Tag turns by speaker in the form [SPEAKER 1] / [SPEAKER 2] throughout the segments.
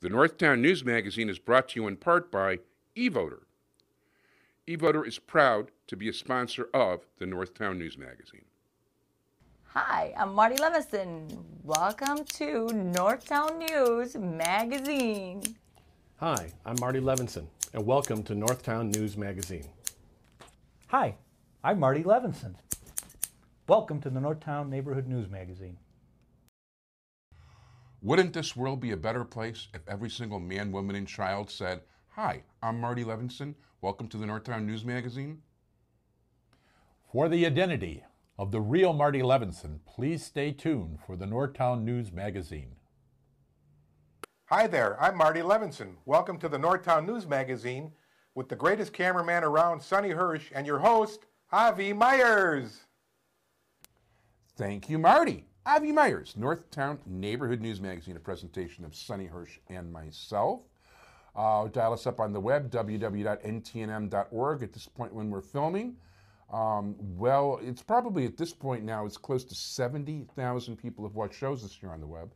[SPEAKER 1] The Northtown News Magazine is brought to you in part by eVoter. eVoter is proud to be a sponsor of the Northtown News Magazine.
[SPEAKER 2] Hi, I'm Marty Levinson. Welcome to Northtown News Magazine.
[SPEAKER 3] Hi, I'm Marty Levinson, and welcome to Northtown News Magazine.
[SPEAKER 4] Hi, I'm Marty Levinson. Welcome to the Northtown Neighborhood News Magazine.
[SPEAKER 1] Wouldn't this world be a better place if every single man, woman, and child said, "Hi, I'm Marty Levinson. Welcome to the Northtown News Magazine"?
[SPEAKER 5] For the identity of the real Marty Levinson, please stay tuned for the Northtown News Magazine.
[SPEAKER 6] Hi there, I'm Marty Levinson. Welcome to the Northtown News Magazine with the greatest cameraman around, Sonny Hirsch, and your host, Avi Myers.
[SPEAKER 1] Thank you, Marty. Avi Myers, Northtown Neighborhood News Magazine, a presentation of Sonny Hirsch and myself. Dial us up on the web, www.ntnm.org. At this point when we're filming, well, it's probably at this point now, it's close to 70,000 people have watched shows this year on the web.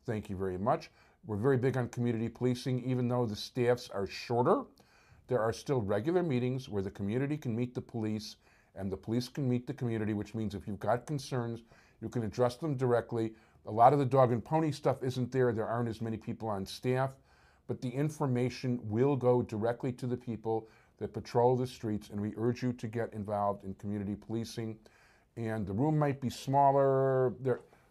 [SPEAKER 1] Thank you very much. We're very big on community policing. Even though the staffs are shorter, there are still regular meetings where the community can meet the police and the police can meet the community, which means if you've got concerns, you can address them directly. A lot of the dog and pony stuff isn't there. There aren't as many people on staff, but the information will go directly to the people that patrol the streets, and we urge you to get involved in community policing. And the room might be smaller,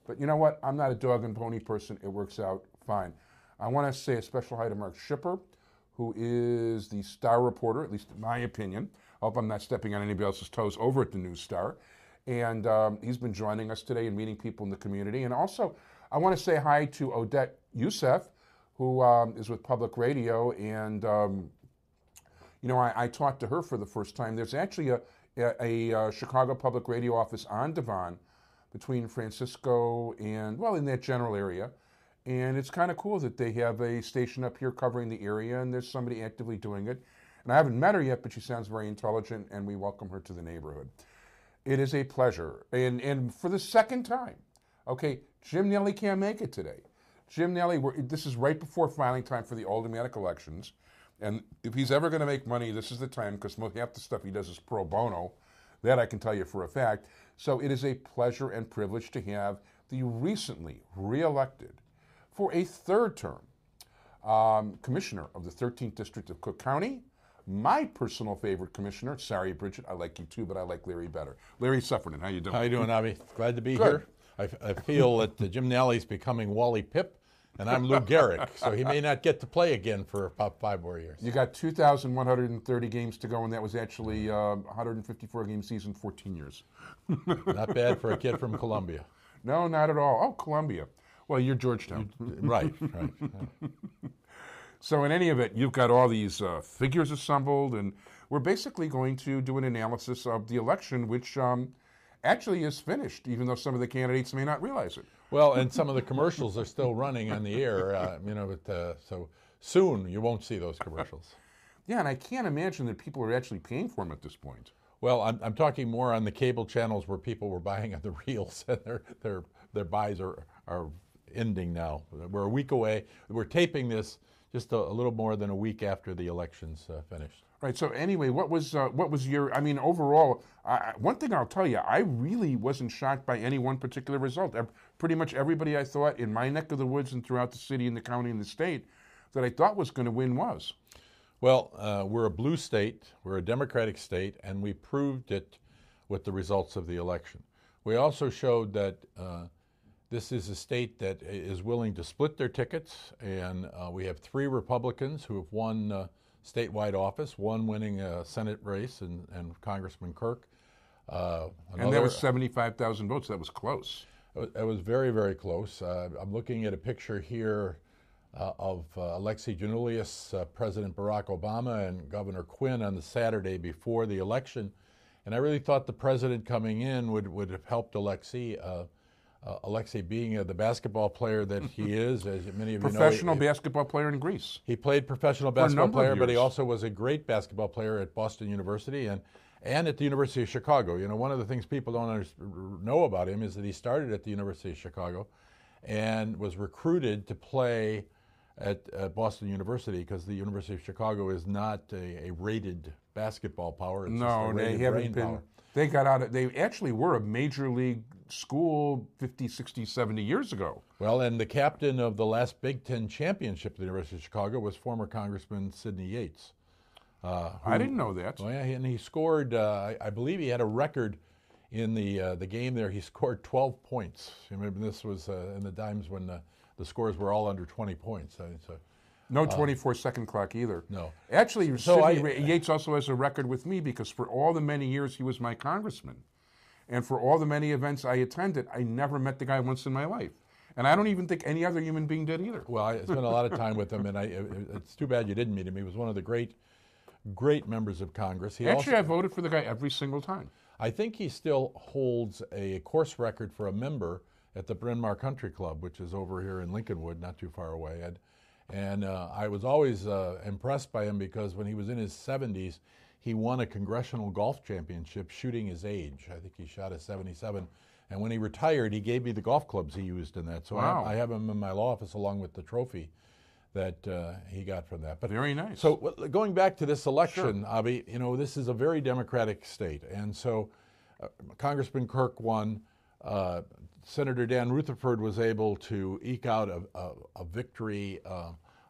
[SPEAKER 1] but you know what? I'm not a dog and pony person. It works out fine. I want to say a special hi to Mark Schipper, who is the Star reporter, at least in my opinion. I hope I'm not stepping on anybody else's toes over at the News Star. And he's been joining us today and meeting people in the community. And also, I want to say hi to Odette Youssef, who is with Public Radio. And, you know, I talked to her for the first time. There's actually a Chicago Public Radio office on Devon between Francisco and, well, in that general area. And it's kind of cool that they have a station up here covering the area, and there's somebody actively doing it. And I haven't met her yet, but she sounds very intelligent, and we welcome her to the neighborhood. It is a pleasure. And for the second time, okay, Jim Nelly can't make it today. Jim Nelly, this is right before filing time for the aldermanic elections. And if he's ever going to make money, this is the time, because half the stuff he does is pro bono. That I can tell you for a fact. So it is a pleasure and privilege to have the recently reelected, for a third term, commissioner of the 13th District of Cook County, my personal favorite commissioner. Sorry, Bridget, I like you too, but I like Larry better. Larry Suffredin, how you doing?
[SPEAKER 5] How you doing, Avi? Glad to be
[SPEAKER 1] Good.
[SPEAKER 5] here. I feel that Jim Nally's becoming Wally Pipp, and I'm Lou Gehrig, so he may not get to play again for about 5 more years.
[SPEAKER 1] You got 2,130 games to go, and that was actually 154-game season, 14 years.
[SPEAKER 5] Not bad for a kid from Columbia.
[SPEAKER 1] No, not at all. Oh, Columbia. Well, you're Georgetown.
[SPEAKER 5] Right.
[SPEAKER 1] So in any event, you've got all these figures assembled, and we're basically going to do an analysis of the election, which actually is finished, even though some of the candidates may not realize it.
[SPEAKER 5] Well, and some of the commercials are still running on the air, so soon you won't see those commercials.
[SPEAKER 1] Yeah, and I can't imagine that people are actually paying for them at this point.
[SPEAKER 5] Well, I'm talking more on the cable channels where people were buying on the reels, and their buys are ending now. We're a week away. We're taping this just a little more than a week after the election's finished.
[SPEAKER 1] Right. So anyway, what was your? I mean, overall, one thing I'll tell you, I really wasn't shocked by any one particular result. Pretty much everybody I thought in my neck of the woods and throughout the city and the county and the state that I thought was going to win was.
[SPEAKER 5] Well, we're a blue state, we're a Democratic state, and we proved it with the results of the election. We also showed that this is a state that is willing to split their tickets, and we have 3 Republicans who have won statewide office, one winning a Senate race and Congressman Kirk.
[SPEAKER 1] And that was 75,000 votes. That was close.
[SPEAKER 5] It was very, very close. I'm looking at a picture here of Alexei Janulius, President Barack Obama, and Governor Quinn on the Saturday before the election. And I really thought the president coming in would have helped Alexei. Alexei being the basketball player that he is, as many of you know.
[SPEAKER 1] Professional basketball player in Greece.
[SPEAKER 5] He played professional basketball player, but he also was a great basketball player at Boston University and at the University of Chicago. You know, one of the things people don't know about him is that he started at the University of Chicago and was recruited to play at Boston University, because the University of Chicago is not a rated basketball power. It's just
[SPEAKER 1] No,
[SPEAKER 5] a
[SPEAKER 1] they
[SPEAKER 5] rated
[SPEAKER 1] haven't
[SPEAKER 5] brain
[SPEAKER 1] been.
[SPEAKER 5] power.
[SPEAKER 1] They got out of. They actually were a major league school 50, 60, 70 years ago.
[SPEAKER 5] Well, and the captain of the last Big Ten championship at the University of Chicago was former Congressman Sidney Yates.
[SPEAKER 1] I didn't know that.
[SPEAKER 5] Oh yeah, and he scored. I believe he had a record in the game there. He scored 12 points. You remember this was in the times when the scores were all under 20 points.
[SPEAKER 1] No 24-second clock either.
[SPEAKER 5] No.
[SPEAKER 1] Actually,
[SPEAKER 5] So
[SPEAKER 1] Sidney Yates also has a record with me because for all the many years he was my congressman, and for all the many events I attended, I never met the guy once in my life. And I don't even think any other human being did either.
[SPEAKER 5] Well, I spent a lot of time with him, and it's too bad you didn't meet him. He was one of the great members of Congress.
[SPEAKER 1] Actually, I voted for the guy every single time.
[SPEAKER 5] I think he still holds a course record for a member at the Bryn Mawr Country Club, which is over here in Lincolnwood, not too far away. And I was always impressed by him because when he was in his 70s, he won a congressional golf championship shooting his age. I think he shot a 77. And when he retired, he gave me the golf clubs he used in that. So
[SPEAKER 1] Wow.
[SPEAKER 5] I have him in my law office along with the trophy that he got from that. But
[SPEAKER 1] Very nice.
[SPEAKER 5] so going back to this election, Avi, this is a very democratic state. And so Congressman Kirk won. Senator Dan Rutherford was able to eke out a victory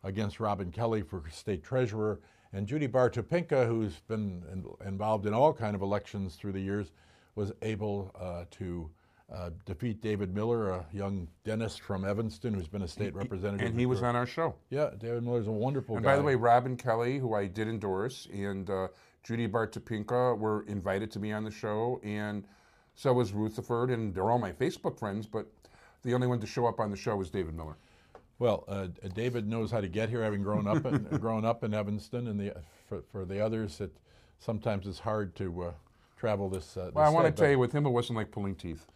[SPEAKER 5] against Robin Kelly for state treasurer. And Judy Bartopinka, who's been involved in all kind of elections through the years, was able to defeat David Miller, a young dentist from Evanston who's been a state representative.
[SPEAKER 1] And he was on our show.
[SPEAKER 5] Yeah, David Miller's a wonderful
[SPEAKER 1] And
[SPEAKER 5] guy.
[SPEAKER 1] by the way, Robin Kelly, who I did endorse, and Judy Bartopinka were invited to be on the show, and so was Rutherford, and they're all my Facebook friends, but the only one to show up on the show was David Miller.
[SPEAKER 5] Well, David knows how to get here, having grown up in Evanston, and for the others, it sometimes it's hard to travel this.
[SPEAKER 1] Well, I want to tell you, with him, it wasn't like pulling teeth.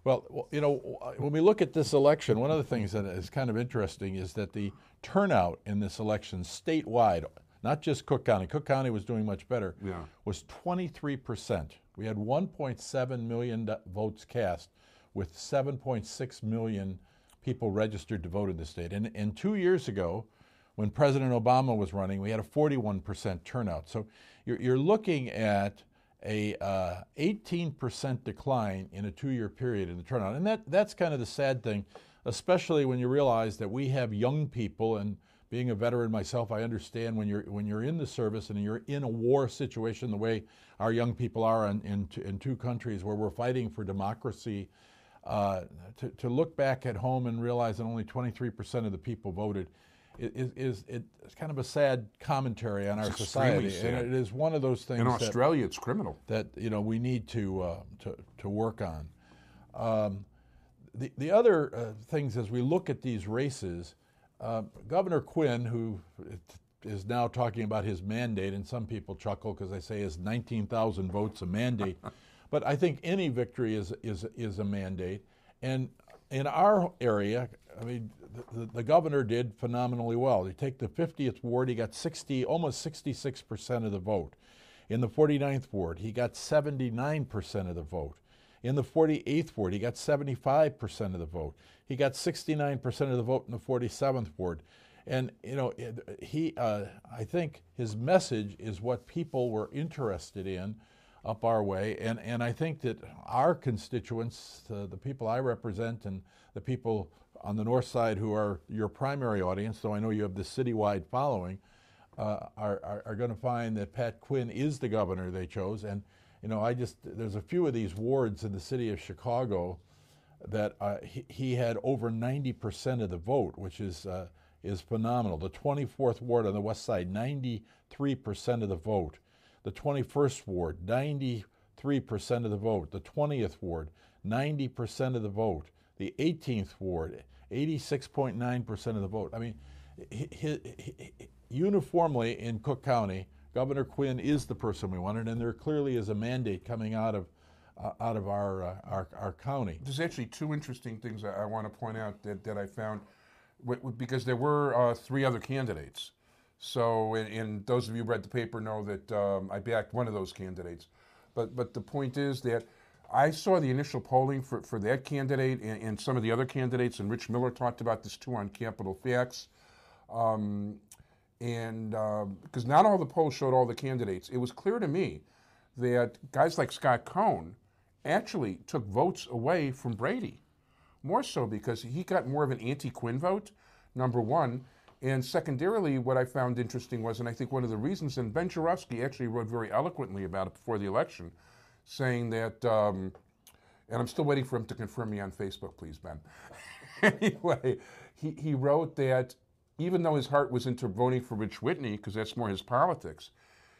[SPEAKER 5] Well, when we look at this election, one of the things that is kind of interesting is that the turnout in this election statewide, not just Cook County, Cook County was doing much better, was 23%. We had 1.7 million votes cast, with 7.6 million people registered to vote in the state. And 2 years ago, when President Obama was running, we had a 41% turnout. So you're looking at a 18% decline in a 2-year period in the turnout. And that's kind of the sad thing, especially when you realize that we have young people, and being a veteran myself, I understand when you're in the service and you're in a war situation the way our young people are in two countries where we're fighting for democracy, to look back at home and realize that only 23% of the people voted it's kind of a sad commentary on our society,
[SPEAKER 1] sad.
[SPEAKER 5] and it is one of those things.
[SPEAKER 1] In Australia, it's criminal.
[SPEAKER 5] That we need to work on. The other things as we look at these races, Governor Quinn, who is now talking about his mandate, and some people chuckle because they say his 19,000 votes a mandate, but I think any victory is a mandate. And in our area, I mean, the governor did phenomenally well. You take the 50th ward, he got almost 66% of the vote. In the 49th ward, he got 79% of the vote. In the 48th ward, he got 75% of the vote. He got 69% of the vote in the 47th ward. And I think his message is what people were interested in up our way. And I think that our constituents, the people I represent, and the people on the north side who are your primary audience, though I know you have the citywide following, are going to find that Pat Quinn is the governor they chose. And there's a few of these wards in the city of Chicago that he had over 90% of the vote, which is phenomenal. The 24th ward on the west side, 93% of the vote. The 21st ward, 93% of the vote. The 20th ward, 90% of the vote. The 18th ward, 86.9% of the vote. I mean, uniformly in Cook County, Governor Quinn is the person we wanted, and there clearly is a mandate coming out of our county.
[SPEAKER 1] There's actually two interesting things I want to point out that I found, because there were 3 other candidates. So, and those of you who read the paper know that I backed one of those candidates. But the point is that I saw the initial polling for that candidate and some of the other candidates, and Rich Miller talked about this too on Capitol Facts. And because not all the polls showed all the candidates, it was clear to me that guys like Scott Cohn actually took votes away from Brady. More so because he got more of an anti-Quinn vote, number one. And secondarily, what I found interesting was, and I think one of the reasons, and Ben Joravsky actually wrote very eloquently about it before the election, saying that, and I'm still waiting for him to confirm me on Facebook, please, Ben. Anyway, he wrote that even though his heart was into voting for Rich Whitney, because that's more his politics,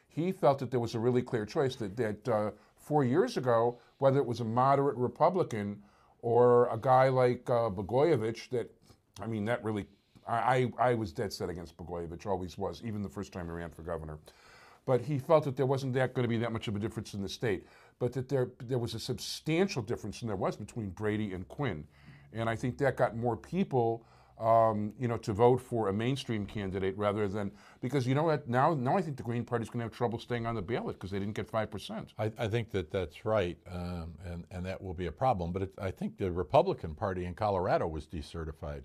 [SPEAKER 1] he felt that there was a really clear choice that 4 years ago, whether it was a moderate Republican or a guy like Blagojevich, that really, I was dead set against Blagojevich, always was, even the first time he ran for governor. But he felt that there wasn't going to be that much of a difference in the state, but that there was a substantial difference than there was between Brady and Quinn. And I think that got more people to vote for a mainstream candidate rather than, because you know what, now I think the Green Party's going to have trouble staying on the ballot because they didn't get 5%.
[SPEAKER 5] I think that's right, and that will be a problem. But I think the Republican Party in Colorado was decertified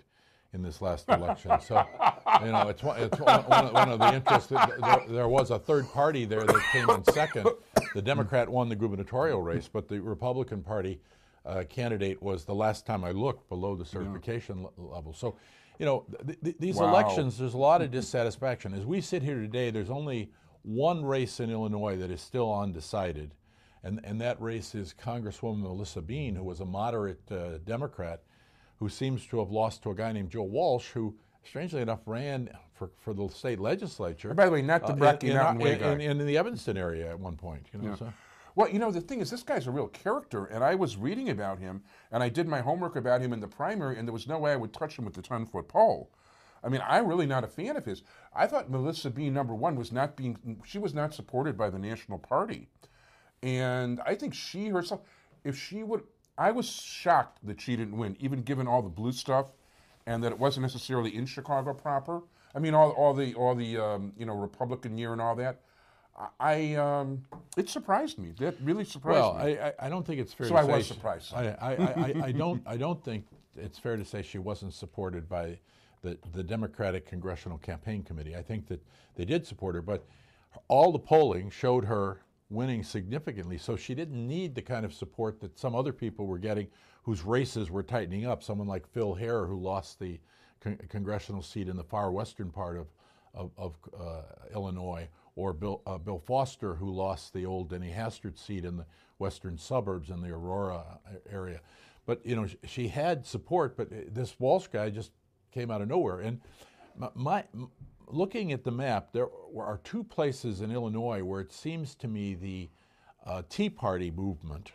[SPEAKER 5] in this last election. So, it's one of the interests. There was a third party there that came in second. The Democrat won the gubernatorial race, but the Republican Party candidate was, the last time I looked, below the certification level. So, these elections, there's a lot of dissatisfaction. As we sit here today, there's only one race in Illinois that is still undecided, and that race is Congresswoman Melissa Bean, who was a moderate Democrat, who seems to have lost to a guy named Joe Walsh, who, strangely enough, ran for the state legislature.
[SPEAKER 1] By the way, not the Rocky Mountain Way guy.
[SPEAKER 5] In the Evanston area at one point. So.
[SPEAKER 1] Well, the thing is, this guy's a real character, and I was reading about him, and I did my homework about him in the primary, and there was no way I would touch him with the 10-foot pole. I mean, I'm really not a fan of his. I thought Melissa Bean, number one, she was not supported by the National Party. And I think she herself, I was shocked that she didn't win, even given all the blue stuff, and that it wasn't necessarily in Chicago proper. I mean, all the Republican year and all that. It surprised me. That really surprised me.
[SPEAKER 5] Well, I don't think it's fair
[SPEAKER 1] so
[SPEAKER 5] to
[SPEAKER 1] I
[SPEAKER 5] say.
[SPEAKER 1] was surprised.
[SPEAKER 5] I don't think it's fair to say she wasn't supported by the Democratic Congressional Campaign Committee. I think that they did support her, but all the polling showed her winning significantly, so she didn't need the kind of support that some other people were getting whose races were tightening up. Someone like Phil Hare, who lost the congressional seat in the far western part of Illinois, or Bill Foster, who lost the old Denny Hastert seat in the western suburbs in the Aurora area. But, she had support, but this Walsh guy just came out of nowhere. And looking at the map, there are two places in Illinois where it seems to me the Tea Party movement,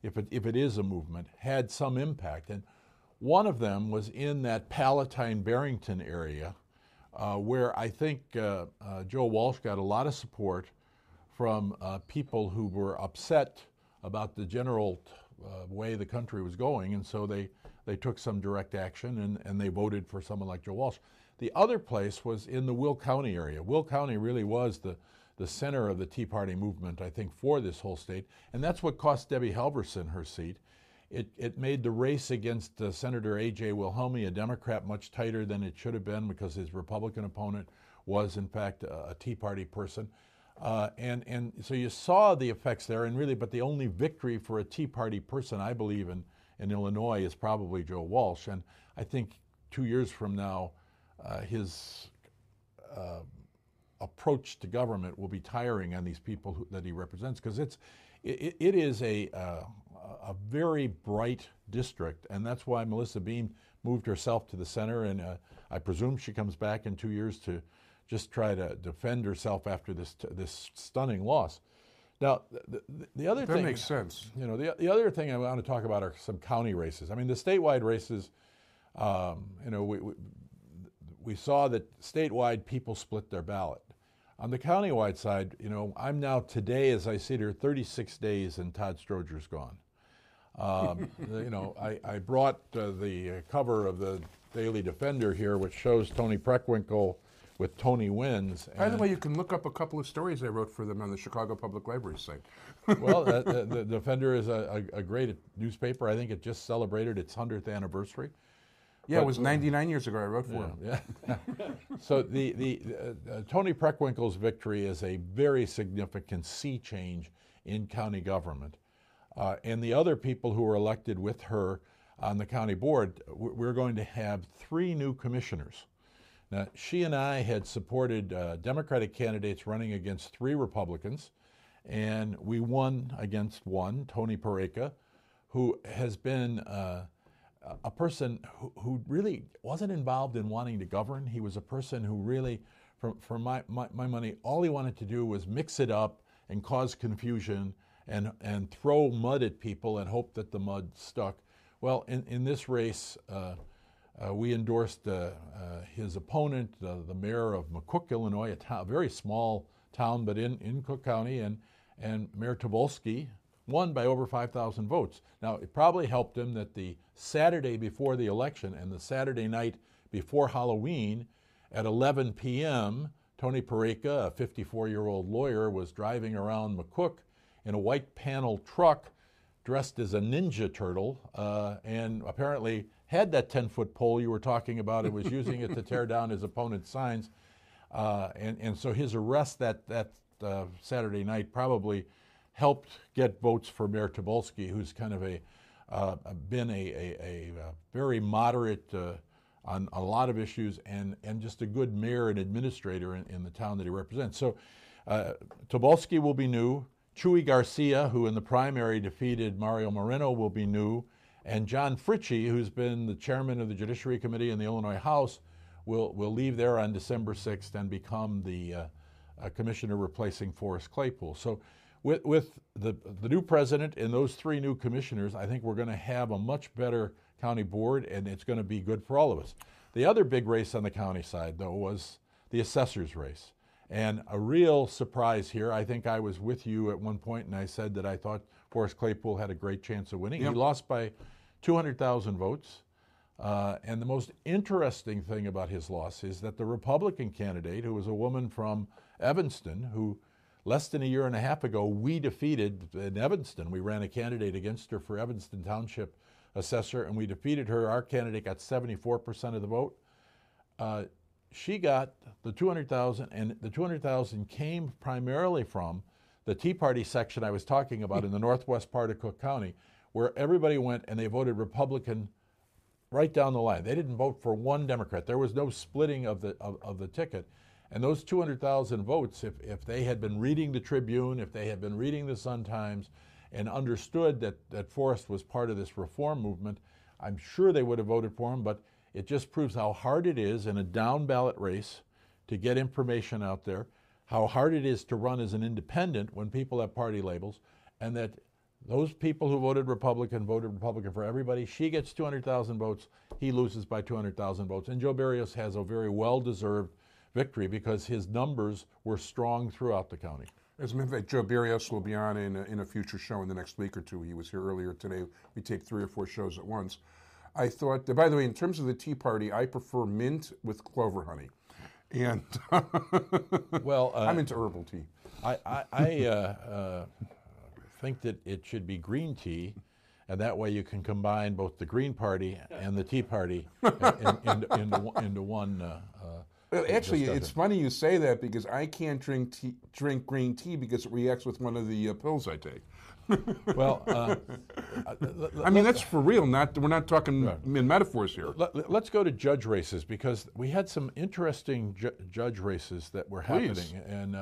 [SPEAKER 5] if it is a movement, had some impact. And one of them was in that Palatine-Barrington area, where I think Joe Walsh got a lot of support from people who were upset about the general way the country was going, and so they took some direct action and they voted for someone like Joe Walsh. The other place was in the Will County area. Will County really was the center of the Tea Party movement, I think, for this whole state, and that's what cost Debbie Halverson her seat. It made the race against Senator A.J. Wilhelmi, a Democrat, much tighter than it should have been because his Republican opponent was, in fact, a Tea Party person. And so you saw the effects there, but the only victory for a Tea Party person, I believe, in Illinois is probably Joe Walsh. And I think 2 years from now, his approach to government will be tiring on these people that he represents, because it is a very bright district, and that's why Melissa Bean moved herself to the center, and I presume she comes back in 2 years to just try to defend herself after this stunning loss. Now, the other thing...
[SPEAKER 1] That makes sense.
[SPEAKER 5] The other thing I want to talk about are some county races. I mean, the statewide races, we saw that statewide people split their ballot. On the countywide side, I'm now today, as I sit here, 36 days and Todd Stroger's gone. I brought the cover of the Daily Defender here, which shows Tony Preckwinkle with Tony Wins.
[SPEAKER 1] By the way, you can look up a couple of stories I wrote for them on the Chicago Public Library site.
[SPEAKER 5] Well, the Defender is a great newspaper. I think it just celebrated its 100th anniversary.
[SPEAKER 1] Yeah, it was 99 years ago I wrote for him.
[SPEAKER 5] Yeah. So the Toni Preckwinkle's victory is a very significant sea change in county government. And the other people who were elected with her on the county board, we're going to have 3 new commissioners. Now, she and I had supported Democratic candidates running against 3 Republicans, and we won against one, Tony Pareka, who has been a person who really wasn't involved in wanting to govern. He was a person who really, for my money, all he wanted to do was mix it up and cause confusion and throw mud at people and hope that the mud stuck. Well, in this race, we endorsed his opponent, the mayor of McCook, Illinois, a very small town, but in Cook County, and Mayor Tobolsky won by over 5,000 votes. Now, it probably helped him that the Saturday before the election and the Saturday night before Halloween at 11 p.m., Tony Pareka, a 54-year-old lawyer, was driving around McCook in a white panel truck dressed as a Ninja Turtle, and apparently had that 10-foot pole you were talking about and was using it to tear down his opponent's signs. And so his arrest that Saturday night probably helped get votes for Mayor Tobolsky, who's kind of been a very moderate on a lot of issues and just a good mayor and administrator in the town that he represents. So Tobolsky will be new. Chuy Garcia, who in the primary defeated Mario Moreno, will be new. And John Fritchie, who's been the chairman of the Judiciary Committee in the Illinois House, will leave there on December 6th and become the commissioner replacing Forrest Claypool. So with the new president and those 3 new commissioners, I think we're going to have a much better county board, and it's going to be good for all of us. The other big race on the county side, though, was the assessor's race. And a real surprise here, I think I was with you at one point and I said that I thought Forrest Claypool had a great chance of winning. Yep. He lost by 200,000 votes. And the most interesting thing about his loss is that the Republican candidate, who was a woman from Evanston, who less than a year and a half ago we defeated in Evanston. We ran a candidate against her for Evanston Township assessor, and we defeated her. Our candidate got 74% of the vote. She got the 200,000, and the 200,000 came primarily from the Tea Party section I was talking about in the northwest part of Cook County, where everybody went and they voted Republican right down the line. They didn't vote for one Democrat. There was no splitting of the ticket. And those 200,000 votes, if they had been reading the Tribune, if they had been reading the Sun-Times, and understood that Forrest was part of this reform movement, I'm sure they would have voted for him, but it just proves how hard it is in a down-ballot race to get information out there, how hard it is to run as an independent when people have party labels, and that those people who voted Republican for everybody. She gets 200,000 votes, he loses by 200,000 votes. And Joe Barrios has a very well-deserved victory because his numbers were strong throughout the county.
[SPEAKER 1] As a matter of fact, Joe Barrios will be on in a future show in the next week or two. He was here earlier today. We take 3 or 4 shows at once. I thought, by the way, in terms of the Tea Party, I prefer mint with clover honey. And
[SPEAKER 5] well,
[SPEAKER 1] I'm into herbal tea.
[SPEAKER 5] I think that it should be green tea, and that way you can combine both the Green Party and the Tea Party into one.
[SPEAKER 1] Actually,
[SPEAKER 5] discussion.
[SPEAKER 1] it's funny you say that because I can't drink green tea because it reacts with one of the pills I take.
[SPEAKER 5] Well,
[SPEAKER 1] I mean, that's for real. We're not talking in metaphors here.
[SPEAKER 5] Let's go to judge races because we had some interesting judge races that were happening.
[SPEAKER 1] Please.
[SPEAKER 5] And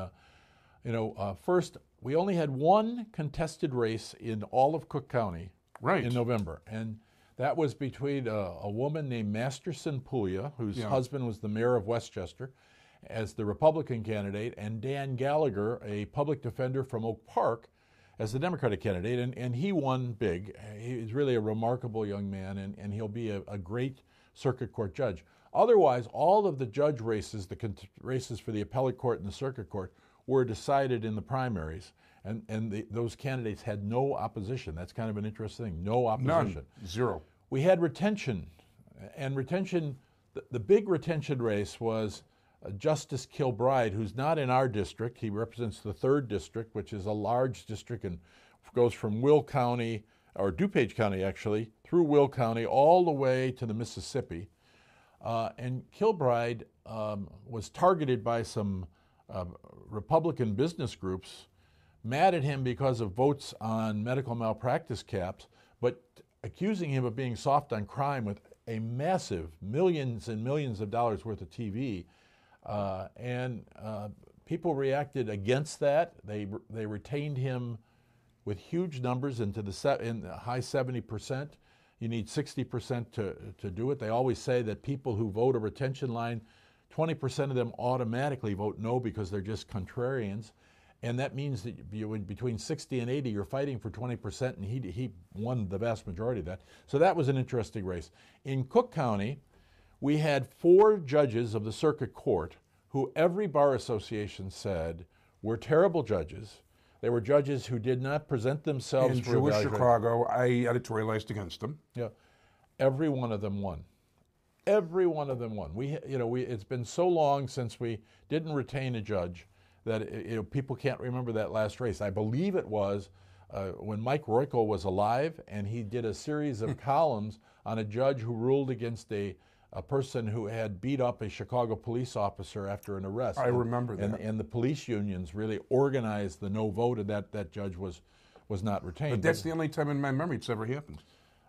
[SPEAKER 5] first, we only had one contested race in all of Cook County in November, and that was between a woman named Masterson Puglia, whose husband was the mayor of Westchester, as the Republican candidate, and Dan Gallagher, a public defender from Oak Park, as the Democratic candidate, and he won big. He's really a remarkable young man, and he'll be a great circuit court judge. Otherwise, all of the judge races, races for the appellate court and the circuit court, were decided in the primaries, and those candidates had no opposition. That's kind of an interesting thing, no opposition.
[SPEAKER 1] None, zero.
[SPEAKER 5] We had retention, and retention, the big retention race was Justice Kilbride, who's not in our district. He represents the 3rd district, which is a large district and goes from Will County, or DuPage County actually, through Will County all the way to the Mississippi. And Kilbride was targeted by some Republican business groups, mad at him because of votes on medical malpractice caps, but accusing him of being soft on crime with a massive millions and millions of dollars worth of TV. And people reacted against that. They retained him with huge numbers into in the high 70%. You need 60% to do it. They always say that people who vote a retention line, 20% of them automatically vote no because they're just contrarians. And that means that between 60 and 80, you're fighting for 20%, and he won the vast majority of that. So that was an interesting race. In Cook County, we had 4 judges of the circuit court who every bar association said were terrible judges. They were judges who did not present themselves
[SPEAKER 1] in
[SPEAKER 5] for
[SPEAKER 1] Jewish
[SPEAKER 5] evaluation.
[SPEAKER 1] Chicago, I editorialized against them.
[SPEAKER 5] Yeah, every one of them won. Every one of them won. It's been so long since we didn't retain a judge that people can't remember that last race. I believe it was when Mike Royko was alive, and he did a series of columns on a judge who ruled against a person who had beat up a Chicago police officer after an arrest.
[SPEAKER 1] I remember that.
[SPEAKER 5] And the police unions really organized the no vote, and that judge was not retained.
[SPEAKER 1] But that's the only time in my memory it's ever happened.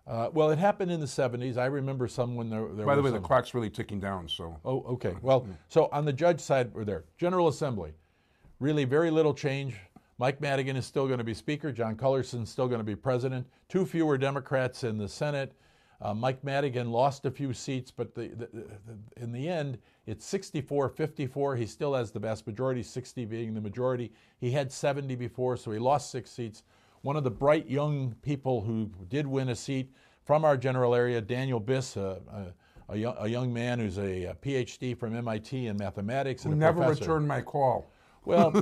[SPEAKER 5] Well, it happened in the 70s. I remember some when there
[SPEAKER 1] By the
[SPEAKER 5] was
[SPEAKER 1] way, the clock's really ticking down, so.
[SPEAKER 5] Oh, okay. Well, so on the judge side, we're there. General Assembly, really very little change. Mike Madigan is still going to be Speaker. John Cullerson's still going to be President. 2 fewer Democrats in the Senate. Mike Madigan lost a few seats, but in the end, it's 64-54. He still has the vast majority, 60 being the majority. He had 70 before, so he lost 6 seats. One of the bright young people who did win a seat from our general area, Daniel Biss, a young man who's a PhD from MIT in mathematics.
[SPEAKER 1] Who
[SPEAKER 5] and
[SPEAKER 1] never
[SPEAKER 5] professor.
[SPEAKER 1] returned my call.
[SPEAKER 5] Well,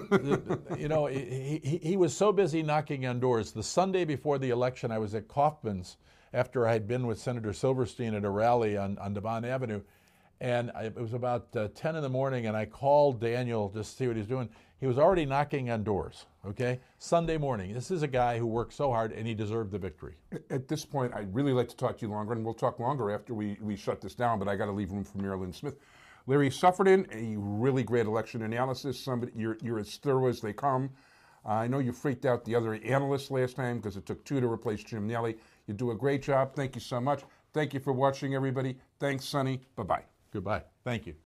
[SPEAKER 5] he was so busy knocking on doors. The Sunday before the election, I was at Kaufman's after I had been with Senator Silverstein at a rally on Devon Avenue. And it was about 10 in the morning, and I called Daniel just to see what he was doing. He was already knocking on doors, okay? Sunday morning. This is a guy who worked so hard, and he deserved the victory.
[SPEAKER 1] At this point, I'd really like to talk to you longer, and we'll talk longer after we shut this down, but I got to leave room for Marilyn Smith. Larry Suffredin, a really great election analysis. You're as thorough as they come. I know you freaked out the other analysts last time because it took 2 to replace Jim Nelly. You do a great job. Thank you so much. Thank you for watching, everybody. Thanks, Sonny. Bye-bye.
[SPEAKER 5] Goodbye. Thank you.